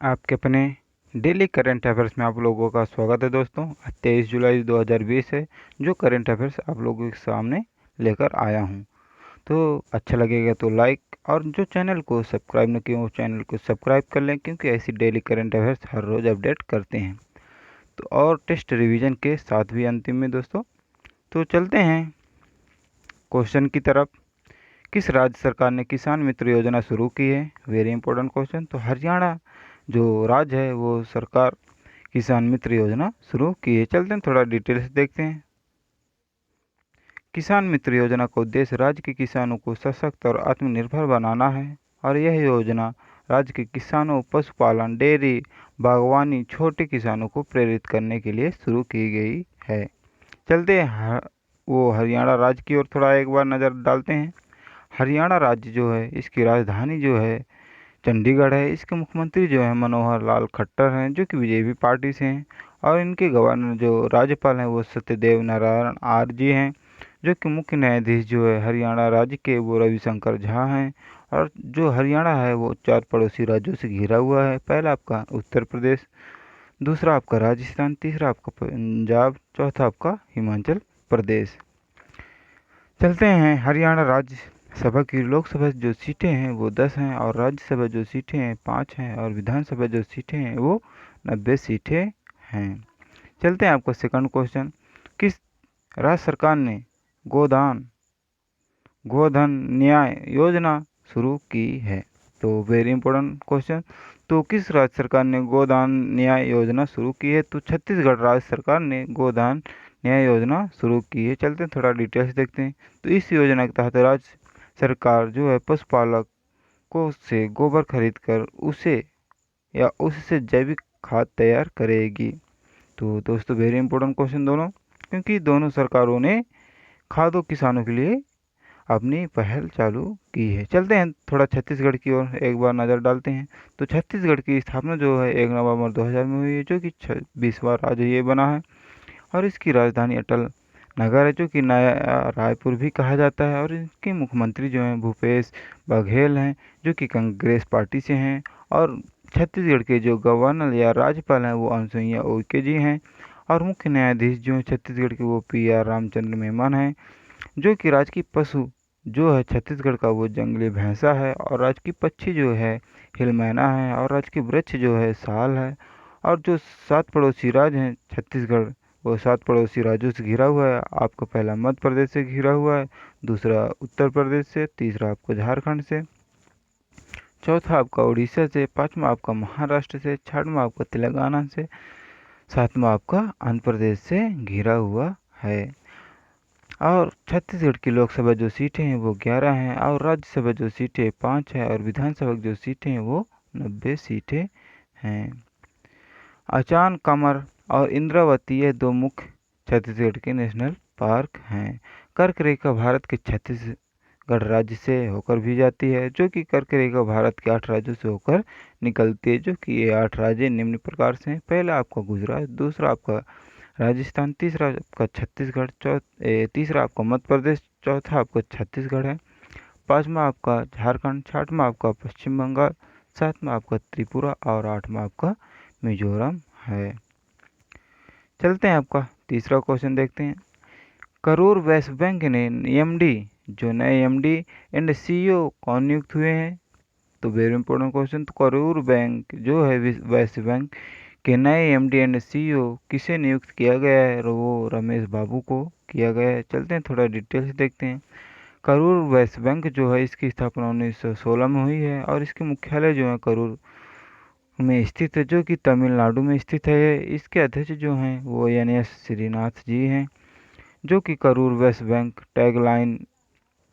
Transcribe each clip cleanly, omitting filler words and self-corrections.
आपके अपने daily current affairs में आप लोगों का स्वागत है दोस्तों। 23 जुलाई 2020 है जो करंट अफेयर्स आप लोगों के सामने लेकर आया हूं। तो अच्छा लगेगा तो लाइक, और जो चैनल को सब्सक्राइब न किए वो चैनल को सब्सक्राइब कर लें, क्योंकि ऐसी डेली करंट अफेयर्स हर रोज़ अपडेट करते हैं। तो और टेस्ट रिवीजन के साथ भी अंतिम में दोस्तों। तो चलते हैं क्वेश्चन की तरफ। किस राज्य सरकार ने किसान मित्र योजना शुरू की है? Very important question. तो हरियाणा जो राज्य है वो सरकार किसान मित्र योजना शुरू की है। चलते हैं थोड़ा डिटेल से देखते हैं। किसान मित्र योजना का उद्देश्य राज्य के किसानों को सशक्त और आत्मनिर्भर बनाना है, और यह योजना राज्य के किसानों, पशुपालन, डेयरी, बागवानी, छोटे किसानों को प्रेरित करने के लिए शुरू की गई है। चलते हैं वो हरियाणा राज्य की ओर थोड़ा एक बार नज़र डालते हैं। हरियाणा राज्य जो है इसकी राजधानी जो है चंडीगढ़ है। इसके मुख्यमंत्री जो है मनोहर लाल खट्टर हैं, जो कि बीजेपी पार्टी से हैं, और इनके गवर्नर जो राज्यपाल हैं वो सत्यदेव नारायण आर्य हैं, जो कि मुख्य न्यायाधीश जो है हरियाणा राज्य के वो रविशंकर झा हैं। और जो हरियाणा है वो 4 पड़ोसी राज्यों से घिरा हुआ है। पहला आपका उत्तर प्रदेश, दूसरा आपका राजस्थान, तीसरा आपका पंजाब, चौथा आपका हिमाचल प्रदेश। चलते हैं हरियाणा राज्य सभा की लोकसभा जो सीटें हैं वो 10 हैं, और राज्यसभा जो सीटें हैं 5 हैं, और विधानसभा जो सीटें हैं वो 90 सीटें हैं। चलते हैं आपका सेकंड क्वेश्चन। किस राज्य सरकार ने गोधन न्याय योजना शुरू की है? तो वेरी इंपॉर्टेंट क्वेश्चन। तो किस राज्य सरकार ने गोदान न्याय योजना शुरू की है? तो छत्तीसगढ़ राज्य सरकार ने गोदान न्याय योजना शुरू की है। चलते हैं थोड़ा डिटेल्स देखते हैं। तो इस योजना के तहत राज्य सरकार जो है पशुपालक को से गोबर खरीद कर उसे या उससे जैविक खाद तैयार करेगी। तो दोस्तों वेरी इंपॉर्टेंट क्वेश्चन दोनों, क्योंकि दोनों सरकारों ने खादों किसानों के लिए अपनी पहल चालू की है। चलते हैं थोड़ा छत्तीसगढ़ की ओर एक बार नज़र डालते हैं। तो छत्तीसगढ़ की स्थापना जो है 1 नवंबर 2000 में हुई है, जो कि 26वां राज्य ये बना है, और इसकी राजधानी अटल नगर है, जो कि नया रायपुर भी कहा जाता है। और इसके मुख्यमंत्री जो हैं भूपेश बघेल हैं, जो कि कांग्रेस पार्टी से हैं। और छत्तीसगढ़ के जो गवर्नर या राज्यपाल हैं वो अनुसुईया उइके जी हैं। और मुख्य न्यायाधीश जो हैं छत्तीसगढ़ के वो PR रामचंद्र मेमन हैं। जो कि राज्य की पशु जो है छत्तीसगढ़ का वो जंगली भैंसा है, और राज्य की पक्षी जो है हिल मैना है, और राज्य की वृक्ष जो है साल है। और जो 7 पड़ोसी राज्य हैं छत्तीसगढ़, वो 7 पड़ोसी राज्यों से घिरा हुआ है। आपका पहला मध्य प्रदेश से घिरा हुआ है, दूसरा उत्तर प्रदेश से, तीसरा आपको झारखंड से, चौथा आपका उड़ीसा से, पाँचवा आपका महाराष्ट्र से, छठवां आपका तेलंगाना से, सातवां आपका आंध्र प्रदेश से घिरा हुआ है। और छत्तीसगढ़ की लोकसभा जो सीटें हैं वो 11 हैं, और राज्यसभा जो सीटें 5 हैं, और विधानसभा की जो सीटें हैं वो 90 सीटें हैं। अचान कमर और इंद्रावती ये 2 मुख्य छत्तीसगढ़ के नेशनल पार्क हैं। कर्क रेखा भारत के छत्तीसगढ़ राज्य से होकर भी जाती है, जो कि कर्क रेखा भारत के 8 राज्यों से होकर निकलती है, जो कि ये 8 राज्य निम्न प्रकार से हैं। पहला आपका गुजरात, दूसरा आपका राजस्थान, तीसरा आपका छत्तीसगढ़, तीसरा आपका मध्य प्रदेश, चौथा आपका छत्तीसगढ़ है, पाँचवा आपका झारखंड, छठवां आपका पश्चिम बंगाल, सातवां आपका त्रिपुरा, और आठवां आपका मिजोरम है। चलते हैं आपका तीसरा क्वेश्चन देखते हैं। करूर वैश्य बैंक ने MD जो नए MD एंड CEO कौन नियुक्त हुए हैं? तो वेरी इंपॉर्टेंट क्वेश्चन। तो करूर बैंक जो है वैश्य बैंक के नए MD एंड CEO किसे नियुक्त किया गया है? वो रमेश बाबू को किया गया है। चलते हैं थोड़ा डिटेल से देखते हैं। करूर वैश्य बैंक जो है इसकी स्थापना 1916 में हुई है, और इसके मुख्यालय जो है करूर में स्थित है, जो कि तमिलनाडु में स्थित है। इसके अध्यक्ष जो हैं वो NS श्रीनाथ जी हैं, जो कि करूर वैश्य बैंक टैगलाइन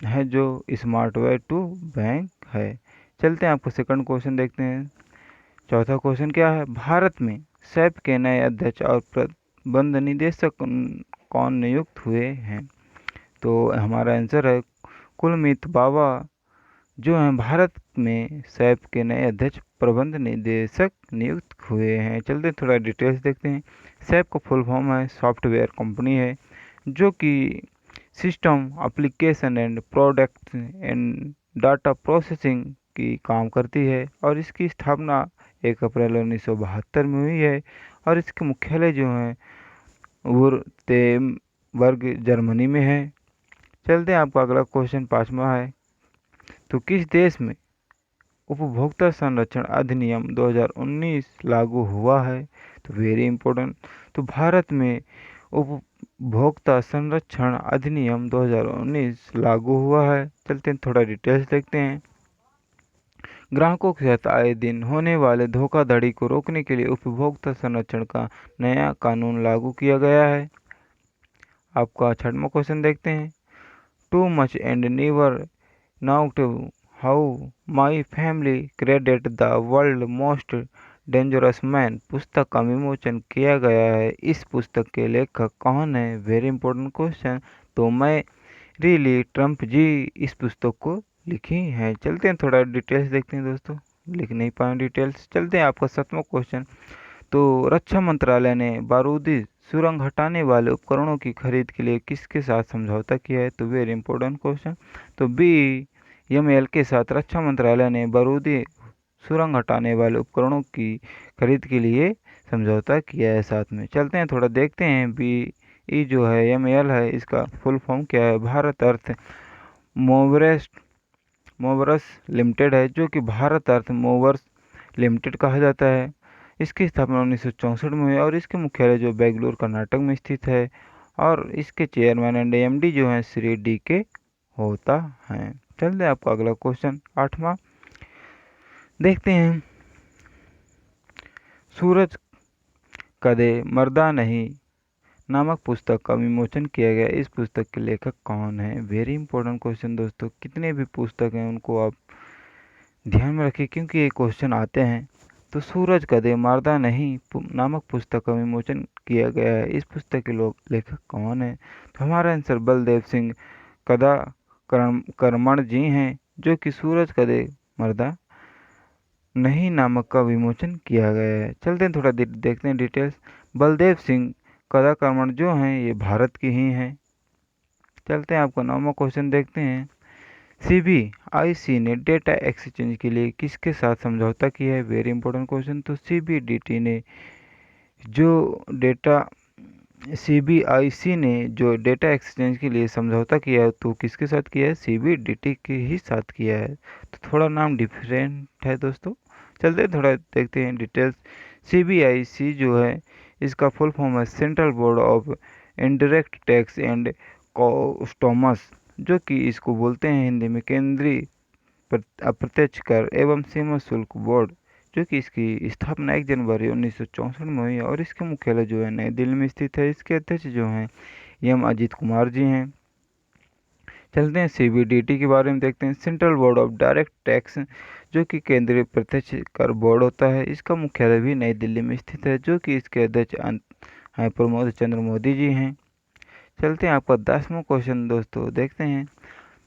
है जो स्मार्ट वे टू बैंक है। चलते हैं आपको सेकंड क्वेश्चन देखते हैं। चौथा क्वेश्चन क्या है? भारत में सैप के नए अध्यक्ष और प्रबंध निदेशक कौन नियुक्त हुए हैं? तो हमारा आंसर है कुलमीत बावा, जो हैं भारत में सैप के नए अध्यक्ष प्रबंध निदेशक नियुक्त हुए हैं। चलते थोड़ा डिटेल्स देखते हैं। सैप का फुल फॉर्म है सॉफ्टवेयर कंपनी है, जो कि system application and product and data processing की काम करती है और इसकी स्थापना 1 अप्रैल 1972 में हुई है और इसके मुख्यालय जो है वुर्तेम्बर्ग जर्मनी में है। चलते हैं, आपका अगला क्वेश्चन 5वां है। तो किस देश में उपभोक्ता संरक्षण अधिनियम 2019 लागू हुआ है? तो वेरी इंपॉर्टेंट, तो भारत में उपभोक्ता संरक्षण अधिनियम 2019 लागू हुआ है। चलते हैं, थोड़ा डिटेल्स देखते हैं। ग्राहकों के साथ आए दिन होने वाले धोखाधड़ी को रोकने के लिए उपभोक्ता संरक्षण का नया कानून लागू किया गया है। आपका 6वां क्वेश्चन देखते हैं। Too much and never now to how my family credit the world most dangerous man पुस्तक का विमोचन किया गया है। इस पुस्तक के लेखक कौन है? Very important question. तो मैं रिली ट्रम्प जी इस पुस्तक को लिखी हैं। चलते हैं, थोड़ा डिटेल्स देखते हैं दोस्तों, लिख नहीं पाए डिटेल्स। चलते हैं, आपका 7वां क्वेश्चन। तो रक्षा मंत्रालय ने बारूदी सुरंग हटाने वाले उपकरणों की खरीद के लिए किसके साथ समझौता किया है? तो वेरी इंपॉर्टेंट क्वेश्चन। तो BML के साथ रक्षा मंत्रालय ने बारूदी सुरंग हटाने वाले उपकरणों की खरीद के लिए समझौता किया है साथ में। चलते हैं, थोड़ा देखते हैं। BE जो है ML है, इसका फुल फॉर्म क्या है? भारत अर्थ मोवरस लिमिटेड है, जो कि भारत अर्थ मोवर्स लिमिटेड कहा जाता है। इसकी स्थापना 1964 में हुई और इसके मुख्यालय जो बेंगलुरु कर्नाटक में स्थित है और इसके चेयरमैन एंड MD जो हैं श्री DK होता है। चलते हैं, आपका अगला क्वेश्चन 8वां देखते हैं। सूरज कदे मर्दा नहीं नामक पुस्तक का विमोचन किया गया। इस पुस्तक के लेखक कौन है? वेरी इंपॉर्टेंट क्वेश्चन दोस्तों। कितने भी पुस्तक हैं उनको आप ध्यान में रखिए क्योंकि ये क्वेश्चन आते हैं। तो सूरज कदे मर्दा नहीं नामक पुस्तक का विमोचन किया गया है। इस पुस्तक के लेखक कौन है? तो हमारा आंसर बलदेव सिंह कदा करमण जी हैं, जो कि सूरज कदे मर्दा नहीं नामक का विमोचन किया गया है। चलते हैं, थोड़ा देखते हैं डिटेल्स। बलदेव सिंह कदा करमण जो हैं ये भारत की ही हैं। चलते हैं, आपका 9वां क्वेश्चन देखते हैं। CBIC ने डेटा एक्सचेंज के लिए किसके साथ समझौता किया है? Very important question. तो CBIC ने जो डेटा एक्सचेंज के लिए समझौता किया है तो किसके साथ किया है? CBDT के ही साथ किया है। तो थोड़ा नाम डिफरेंट है दोस्तों। चलते थोड़ा देखते हैं डिटेल्स। CBIC जो है इसका फुल फॉर्म है central board of indirect tax and customs, जो कि इसको बोलते हैं हिंदी में केंद्रीय अप्रत्यक्ष कर एवं सीमा शुल्क बोर्ड, जो कि इसकी स्थापना 1 जनवरी 1964 में हुई और इसके मुख्यालय जो है नई दिल्ली में स्थित है। इसके अध्यक्ष जो हैं M अजीत कुमार जी हैं। चलते हैं, CBDT के बारे में देखते हैं। Central board of direct tax, जो कि केंद्रीय प्रत्यक्ष कर बोर्ड होता है। इसका मुख्यालय भी नई दिल्ली में स्थित है, जो कि इसके अध्यक्ष हैं प्रमोद चंद्र मोदी जी हैं। चलते हैं, आपका 10वां क्वेश्चन दोस्तों देखते हैं।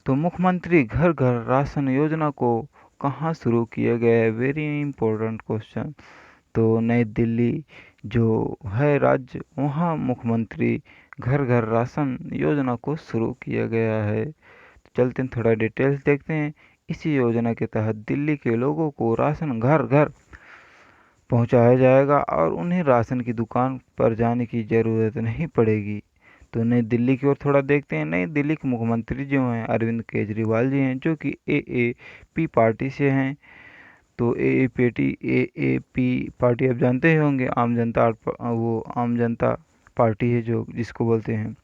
तो मुख्यमंत्री घर घर राशन योजना को कहाँ शुरू किया गया है? Very important question. तो नई दिल्ली जो है राज्य, वहाँ मुख्यमंत्री घर घर राशन योजना को शुरू किया गया है। तो चलते हैं, थोड़ा डिटेल्स देखते हैं। इसी योजना के तहत दिल्ली के लोगों को राशन घर घर पहुंचाया जाएगा और उन्हें राशन की दुकान पर जाने की ज़रूरत नहीं पड़ेगी। तो नई दिल्ली की ओर थोड़ा देखते हैं। नई दिल्ली के मुख्यमंत्री जो हैं अरविंद केजरीवाल जी हैं, जो कि AAP पार्टी से हैं। तो AAP पार्टी आप जानते ही होंगे, आम जनता पार्टी है जो जिसको बोलते हैं।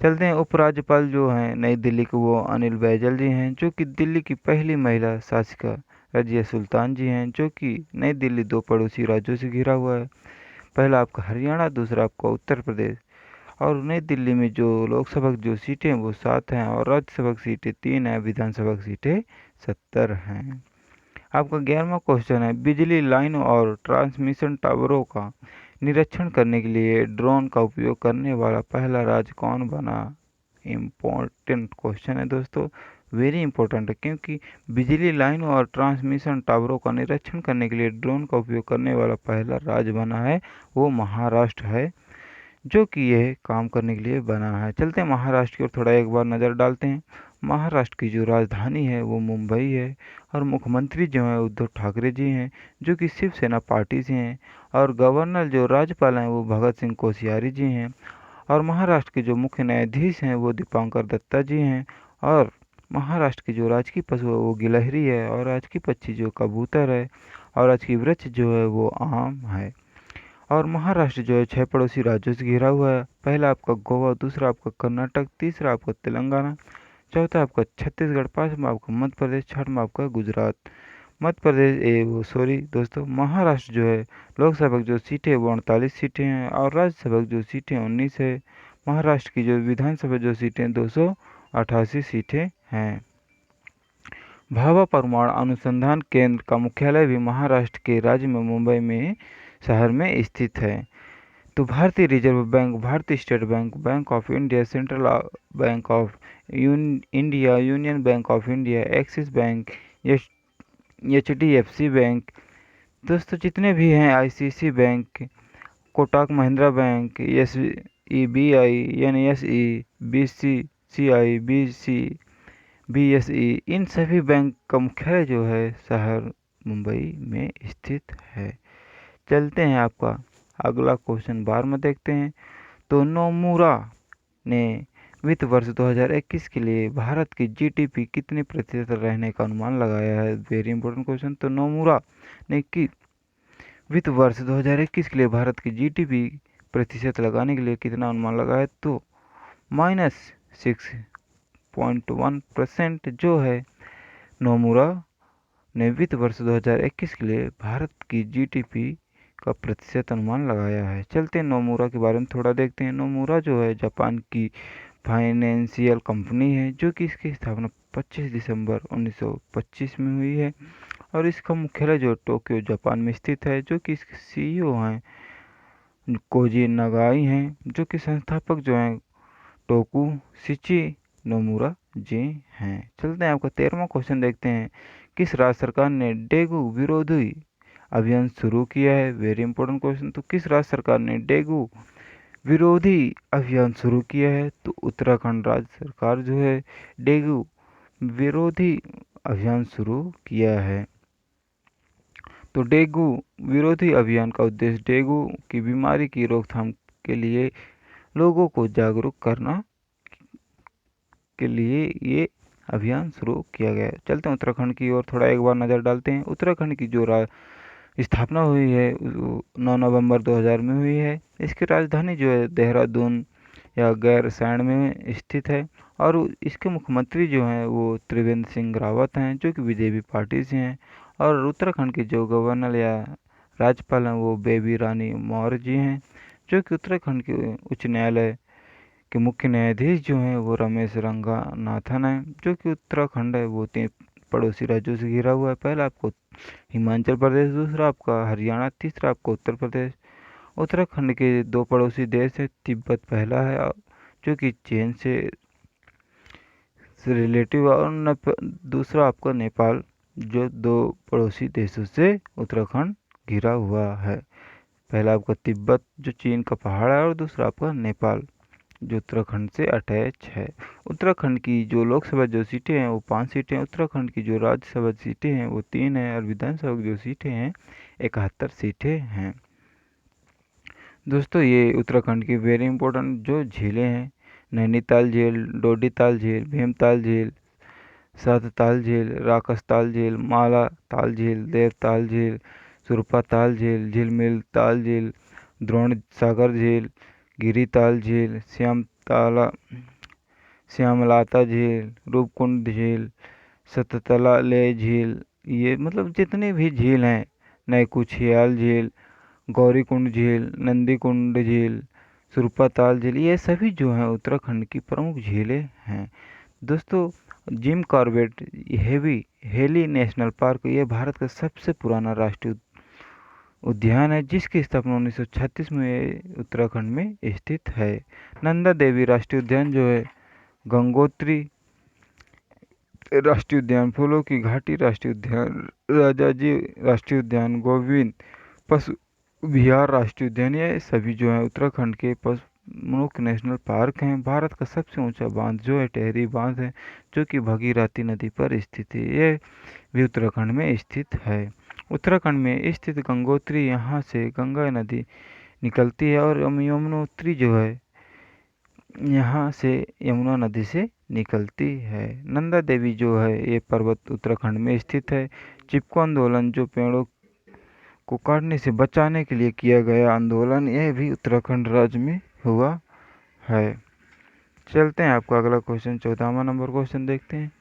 चलते हैं, उपराज्यपाल जो हैं नई दिल्ली के वो अनिल बैजल जी हैं, जो कि दिल्ली की पहली महिला शासिका रजिया सुल्तान जी हैं, जो कि नई दिल्ली 2 पड़ोसी राज्यों से घिरा हुआ है। पहला आपका हरियाणा, दूसरा आपका उत्तर प्रदेश। और नई दिल्ली में जो लोकसभा की जो सीटें हैं वो 7 हैं और राज्यसभा की सीटें 3 हैं, विधानसभा की सीटें 70 हैं। आपका 11वां क्वेश्चन है। बिजली लाइन और ट्रांसमिशन टावरों का निरीक्षण करने के लिए ड्रोन का उपयोग करने वाला पहला राज्य कौन बना? इम्पोर्टेंट क्वेश्चन है दोस्तों, वेरी इंपॉर्टेंट है, क्योंकि बिजली लाइन और ट्रांसमिशन टावरों का निरीक्षण करने के लिए ड्रोन का उपयोग करने वाला पहला राज्य बना है वो महाराष्ट्र है, जो कि यह काम करने के लिए बना है। चलते हैं महाराष्ट्र की ओर थोड़ा एक बार नज़र डालते हैं। महाराष्ट्र की जो राजधानी है वो मुंबई है और मुख्यमंत्री जो है उद्धव ठाकरे जी हैं जो कि शिवसेना पार्टी से हैं और गवर्नर जो राज्यपाल हैं वो भगत सिंह कोश्यारी जी हैं और महाराष्ट्र के जो मुख्य न्यायाधीश हैं वो दीपांकर दत्ता जी हैं और महाराष्ट्र की जो राजकीय पशु है वो गिलहरी है और राजकीय पक्षी जो कबूतर है और राजकीय वृक्ष जो है वो आम है। और महाराष्ट्र जो है 6 पड़ोसी राज्यों से घिरा हुआ है। पहला आपका गोवा, दूसरा आपका कर्नाटक, तीसरा आपका तेलंगाना, चौथा आपका छत्तीसगढ़, पांचवा आपका मध्य प्रदेश, छठवां आपका गुजरात। मध्य प्रदेश वो सॉरी दोस्तों, महाराष्ट्र जो है लोकसभा की जो सीटें वो 48 सीटें हैं और राज्यसभा की जो सीटें 19 है। महाराष्ट्र की जो विधानसभा जो सीटें 288 सीटें हैं। भाभा परमाणु अनुसंधान केंद्र का मुख्यालय भी महाराष्ट्र के राज्य में मुंबई में शहर में स्थित है। तो भारतीय रिजर्व बैंक, भारतीय state bank, bank of India, central bank of India, union bank of India, axis bank, HDFC bank, दोस्तों जितने भी हैं, ICICI bank, Kotak Mahindra bank, SBI, NSE, BCCI, BSE, इन सभी बैंक का मुख्यालय जो है शहर मुंबई में स्थित है। चलते हैं आपका अगला क्वेश्चन 12 में देखते हैं। तो नोमुरा ने वित्त वर्ष 2021 के लिए भारत की GDP कितने प्रतिशत रहने का अनुमान लगाया है? Very important question. तो नोमुरा ने वित्त वर्ष 2021 के लिए भारत की GDP प्रतिशत लगाने के लिए कितना अनुमान लगाया? तो -6.1% जो है नोमुरा ने वित्त वर्ष 2021 के लिए भारत की GDP का प्रतिशत अनुमान लगाया है। चलते हैं नोमुरा के बारे में थोड़ा देखते हैं। नोमुरा जो है जापान की फाइनेंशियल कंपनी है जो कि इसकी स्थापना 25 दिसंबर 1925 में हुई है और इसका मुख्यालय जो टोक्यो जापान में स्थित है, जो कि इसके CEO हैं koji नगाई हैं, जो कि संस्थापक जो हैं टोकुशिची नोमुरा जी हैं। चलते हैं आपका 13वां क्वेश्चन देखते हैं। किस राज्य सरकार ने डेंगू विरोधी अभियान शुरू किया है? Very important question. तो किस राज्य सरकार ने डेंगू विरोधी अभियान शुरू किया है? तो उत्तराखंड राज्य सरकार जो है डेंगू विरोधी अभियान शुरू किया है। तो डेंगू विरोधी अभियान का उद्देश्य डेंगू की बीमारी की रोकथाम के लिए लोगों को जागरूक करना के लिए ये अभियान शुरू किया गया है। चलते हैं उत्तराखंड की ओर थोड़ा एक बार नज़र डालते हैं। उत्तराखंड की जो स्थापना हुई है 9 नवंबर 2000 में हुई है। इसकी राजधानी जो है देहरादून या गैरसैंण में स्थित है और इसके मुख्यमंत्री जो हैं वो त्रिवेंद्र सिंह रावत हैं जो कि BJP पार्टी से हैं और उत्तराखंड के जो गवर्नर या राज्यपाल हैं वो बेबी रानी मौर्य जी हैं, जो कि उत्तराखंड के उच्च न्यायालय के मुख्य न्यायाधीश जो हैं वो रमेश रंगनाथन हैं, जो कि उत्तराखंड है वो 3 पड़ोसी राज्यों से घिरा हुआ है। पहला आपको हिमाचल प्रदेश, दूसरा आपका हरियाणा, तीसरा आपका उत्तर प्रदेश। उत्तराखंड के 2 पड़ोसी देश है, तिब्बत पहला है जो कि चीन से रिलेटिव और दूसरा आपका नेपाल, जो 2 पड़ोसी देशों से उत्तराखंड घिरा हुआ है। पहला आपका तिब्बत जो चीन का पहाड़ है और दूसरा आपका नेपाल जो उत्तराखंड से अटैच है। उत्तराखंड की जो लोकसभा जो सीटें हैं वो 5 सीटें हैं। उत्तराखंड की जो राज्यसभा सीटें हैं वो 3 हैं और विधानसभा की जो सीटें हैं 71 सीटें हैं। दोस्तों ये उत्तराखंड की वेरी इंपॉर्टेंट जो झीलें हैं, नैनीताल झील, डोडीताल झील, भीमताल झील, सातताल झील, राकसताल झील, माला ताल झील, देवताल झील, सुरपा ताल झील, झिलमिल ताल झील, द्रोण सागर झील, गिरिताल झील, श्यामलाता झील, रूपकुंड झील, सततला ले झील, ये मतलब जितनी भी झील हैं, नैकुचियाल झील, गौरीकुंड झील, नंदीकुंड झील, सुरपा ताल झील, ये सभी जो हैं उत्तराखंड की प्रमुख झीलें हैं। दोस्तों Jim Corbett heli national park ये भारत का सबसे पुराना राष्ट्रीय उद्यान है जिसकी स्थापना 1936 में उत्तराखंड में स्थित है। नंदा देवी राष्ट्रीय उद्यान जो है, गंगोत्री राष्ट्रीय उद्यान, फूलों की घाटी राष्ट्रीय उद्यान, राजाजी राष्ट्रीय उद्यान, गोविंद पशु विहार राष्ट्रीय उद्यान, ये सभी जो है उत्तराखंड के मुख्य नेशनल पार्क हैं। भारत का सबसे ऊंचा बांध जो है टिहरी बांध है, जो कि भागीरथी नदी पर स्थित है। यह भी उत्तराखंड में स्थित है। उत्तराखंड में स्थित गंगोत्री, यहाँ से गंगा नदी निकलती है, और यमुनोत्री जो है यहाँ से यमुना नदी से निकलती है। नंदा देवी जो है ये पर्वत उत्तराखंड में स्थित है। चिपको आंदोलन जो पेड़ों को काटने से बचाने के लिए किया गया आंदोलन, यह भी उत्तराखंड राज्य में हुआ है। चलते हैं आपका अगला क्वेश्चन, 14वां नंबर क्वेश्चन देखते हैं।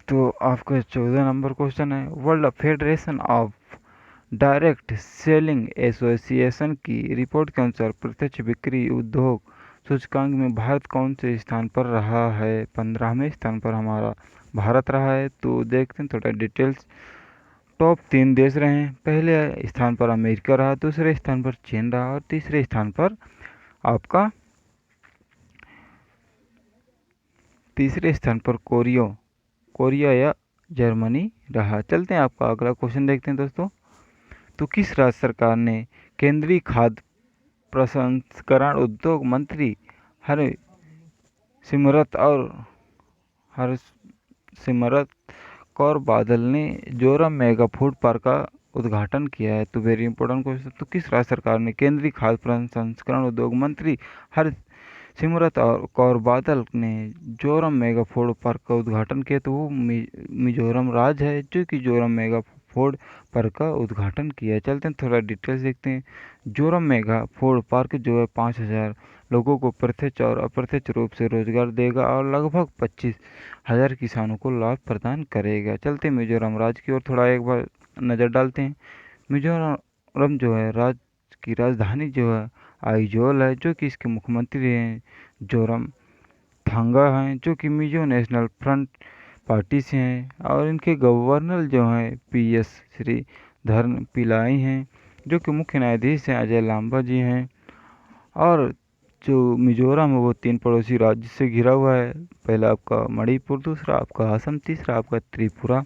तो आपका 14 नंबर क्वेश्चन है, world federation of direct selling association की रिपोर्ट के अनुसार प्रत्यक्ष बिक्री उद्योग सूचकांक में भारत कौन से स्थान पर रहा है? 15वें स्थान पर हमारा भारत रहा है। तो देखते हैं थोड़ा डिटेल्स। टॉप 3 देश रहे हैं। पहले स्थान पर अमेरिका रहा, दूसरे स्थान पर चीन रहा, और तीसरे स्थान पर आपका कोरिया या जर्मनी रहा। चलते हैं आपका अगला क्वेश्चन देखते हैं दोस्तों। तो किस राज्य सरकार ने केंद्रीय खाद्य प्रसंस्करण उद्योग मंत्री हरसिमरत कौर बादल ने जोरम मेगा फूड पार्क का उद्घाटन किया है? तो वेरी इंपॉर्टेंट क्वेश्चन। तो किस राज्य सरकार ने केंद्रीय खाद्य प्रसंस्करण उद्योग मंत्री हरसिमरत और कौर बादल ने जोरम मेगा फूड पार्क का उद्घाटन किया? तो वो मिजोरम राज्य है जो कि जोरम मेगा फूड पार्क का उद्घाटन किया। चलते हैं थोड़ा डिटेल्स देखते हैं। जोरम मेगा फूड पार्क जो है 5000 लोगों को प्रत्यक्ष और अप्रत्यक्ष रूप से रोजगार देगा और लगभग 25,000 किसानों को लाभ प्रदान करेगा। चलते मिजोरम राज्य की ओर थोड़ा एक बार नज़र डालते हैं। मिजोरम जो है राज्य की राजधानी जो है आइजोल है, जो कि इसके मुख्यमंत्री हैं जोरम थांगा हैं, जो कि मिजो नेशनल फ्रंट पार्टी से हैं, और इनके गवर्नर जो हैं PS श्री धर्म पिलाई हैं, जो कि मुख्य न्यायाधीश हैं अजय लांबा जी हैं। और जो मिजोरम है वो 3 पड़ोसी राज्य से घिरा हुआ है। पहला आपका मणिपुर, दूसरा आपका असम, तीसरा आपका त्रिपुरा।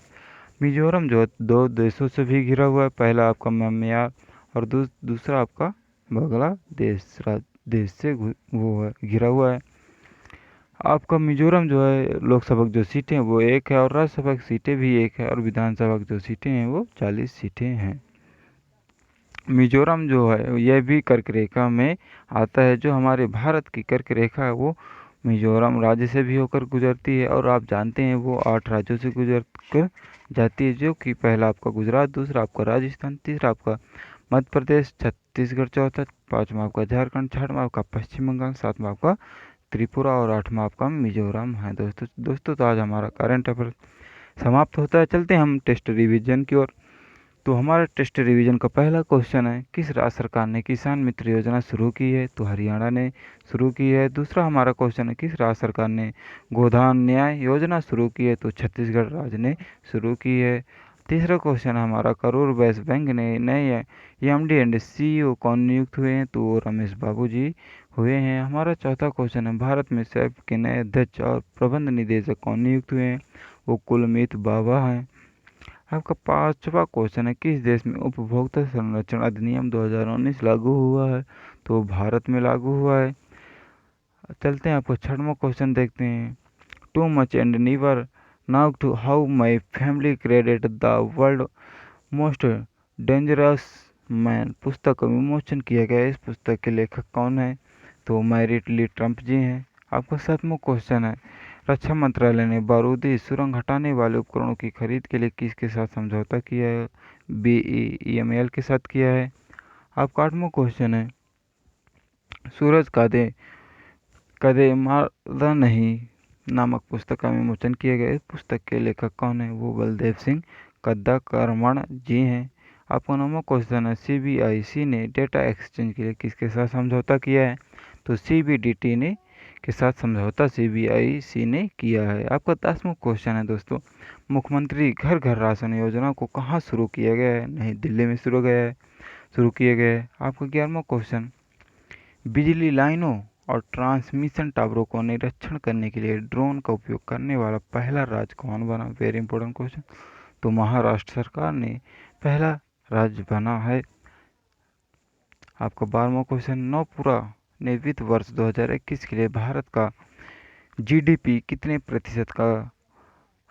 मिजोरम जो है 2 देशों से भी घिरा हुआ है। पहला आपका म्यांमार और दूसरा आपका देश से वो है घिरा हुआ है। आपका मिजोरम जो है लोकसभा की जो सीटें हैं वो 1 है, और राज्यसभा की सीटें भी 1 है, और विधानसभा की जो सीटें हैं वो 40 सीटें हैं। मिजोरम जो है यह भी कर्क रेखा में आता है। जो हमारे भारत की कर्क रेखा है वो मिजोरम राज्य से भी होकर गुजरती है, और आप जानते हैं वो 8 राज्यों से गुजर कर जाती है, जो कि पहला आपका गुजरात, दूसरा आपका राजस्थान, तीसरा आपका मध्य प्रदेश, छत्तीसगढ़ चौथा, 5वां आपका झारखंड, 6वां आपका पश्चिम बंगाल, 7वां आपका त्रिपुरा, और 8वां आपका मिजोरम है। दोस्तों तो आज हमारा करंट अफेयर समाप्त होता है। चलते हैं हम टेस्ट रिवीजन की ओर। तो हमारा टेस्ट रिवीजन का पहला क्वेश्चन है, किस राज्य सरकार ने किसान मित्र योजना शुरू की है? तो हरियाणा ने शुरू की है। दूसरा हमारा क्वेश्चन है, किस राज्य सरकार ने गोधन न्याय योजना शुरू की है? तो छत्तीसगढ़ राज्य ने शुरू की है। तीसरा क्वेश्चन हमारा, करूर वैश्य बैंक ने नए MD एंड CEO कौन नियुक्त हुए हैं? तो रमेश बाबू जी हुए हैं। हमारा चौथा क्वेश्चन है, भारत में सैप के नए अध्यक्ष और प्रबंध निदेशक कौन नियुक्त हुए हैं? वो कुलमीत बाबा हैं। आपका 5वां क्वेश्चन है, किस देश में उपभोक्ता संरक्षण अधिनियम 2019 लागू हुआ है? तो भारत में लागू हुआ है। चलते हैं आपका 6वां क्वेश्चन देखते हैं। Too much and never now to how my family credit the world most dangerous man पुस्तक का विमोचन किया गया। इस पुस्तक के लेखक कौन है? तो मैरिट ली ट्रंप जी हैं। आपका 7वां क्वेश्चन है, रक्षा मंत्रालय ने बारूदी सुरंग हटाने वाले उपकरणों की खरीद के लिए किसके साथ समझौता किया है? BEML के साथ किया है। आपका 8वां क्वेश्चन है, सूरज कदे मारदा नहीं नामक पुस्तक का विमोचन किया गया। इस पुस्तक के लेखक कौन है? वो बलदेव सिंह कद्दाकरमण जी हैं। आपका 9वां क्वेश्चन है, CBIC ने डेटा एक्सचेंज के लिए किसके साथ समझौता किया है? तो CBDT ने के साथ समझौता CBIC ने किया है। आपका 10वां क्वेश्चन है दोस्तों, मुख्यमंत्री घर घर राशन योजना को कहाँ शुरू किया गया है? नई दिल्ली में शुरू किया गया है। आपका 11वां क्वेश्चन, बिजली लाइनों और ट्रांसमिशन टावरों को निरीक्षण करने के लिए ड्रोन का उपयोग करने वाला पहला राज्य कौन बना? Very important question. तो महाराष्ट्र सरकार ने पहला राज्य बना है। आपका 12वां क्वेश्चन, नौपुरा ने वित्त वर्ष 2021 के लिए भारत का जीडीपी कितने प्रतिशत का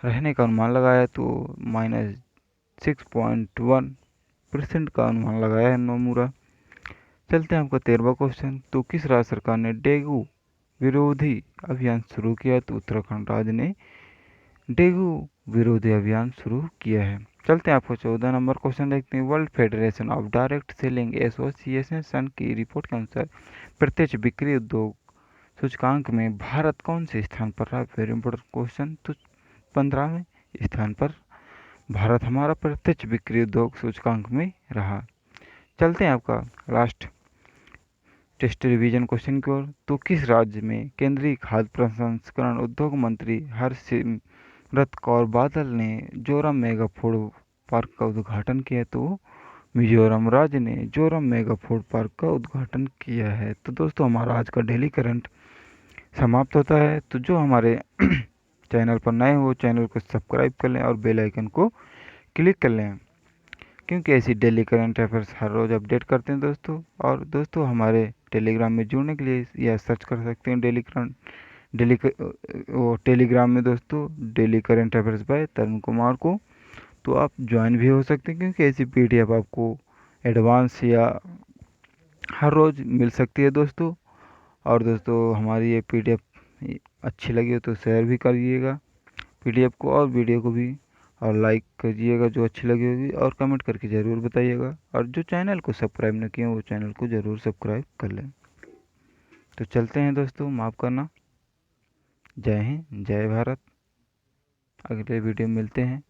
रहने का अनुमान लगाया? तो -6.1% का अनुमान लगाया है नोमुरा। चलते हैं आपका 13वां क्वेश्चन, तो किस राज्य सरकार ने डेंगू विरोधी अभियान शुरू किया? तो उत्तराखंड राज्य ने डेंगू विरोधी अभियान शुरू किया है। चलते हैं आपको 14 नंबर क्वेश्चन देखते हैं। World federation of direct selling association की रिपोर्ट के अनुसार प्रत्यक्ष बिक्री उद्योग सूचकांक में भारत कौन से स्थान पर रहा? Very important question. तो 15वें स्थान पर भारत हमारा प्रत्यक्ष बिक्री उद्योग सूचकांक में रहा। चलते हैं आपका लास्ट टेस्ट रिवीजन क्वेश्चन की ओर। तो किस राज्य में केंद्रीय खाद्य प्रसंस्करण उद्योग मंत्री हरसिमरत कौर बादल ने जोरम मेगा फूड पार्क का उद्घाटन किया? तो मिजोरम राज्य ने जोरम मेगा फूड पार्क का उद्घाटन किया है। तो दोस्तों हमारा आज का डेली करंट समाप्त होता है। तो जो हमारे चैनल पर नए हो चैनल को सब्सक्राइब कर लें और बेल आइकन को क्लिक कर लें, क्योंकि ऐसी डेली करंट अफेयर्स हर रोज़ अपडेट करते हैं दोस्तों। और दोस्तों हमारे टेलीग्राम में जुड़ने के लिए या सर्च कर सकते हैं टेलीग्राम में दोस्तों डेली करंट अफेयर्स बाय तरुण कुमार को। तो आप ज्वाइन भी हो सकते हैं, क्योंकि ऐसी पीडीएफ आपको एडवांस या हर रोज़ मिल सकती है दोस्तों। और दोस्तों हमारी ये पीडीएफ अच्छी लगी हो तो शेयर भी करिएगा पीडीएफ को और वीडियो को भी, और लाइक करिएगा जो अच्छी लगी होगी, और कमेंट करके ज़रूर बताइएगा। और जो चैनल को सब्सक्राइब न किए वो चैनल को ज़रूर सब्सक्राइब कर लें। तो चलते हैं दोस्तों, माफ़ करना। जय हिंद, जय भारत। अगले वीडियो में मिलते हैं।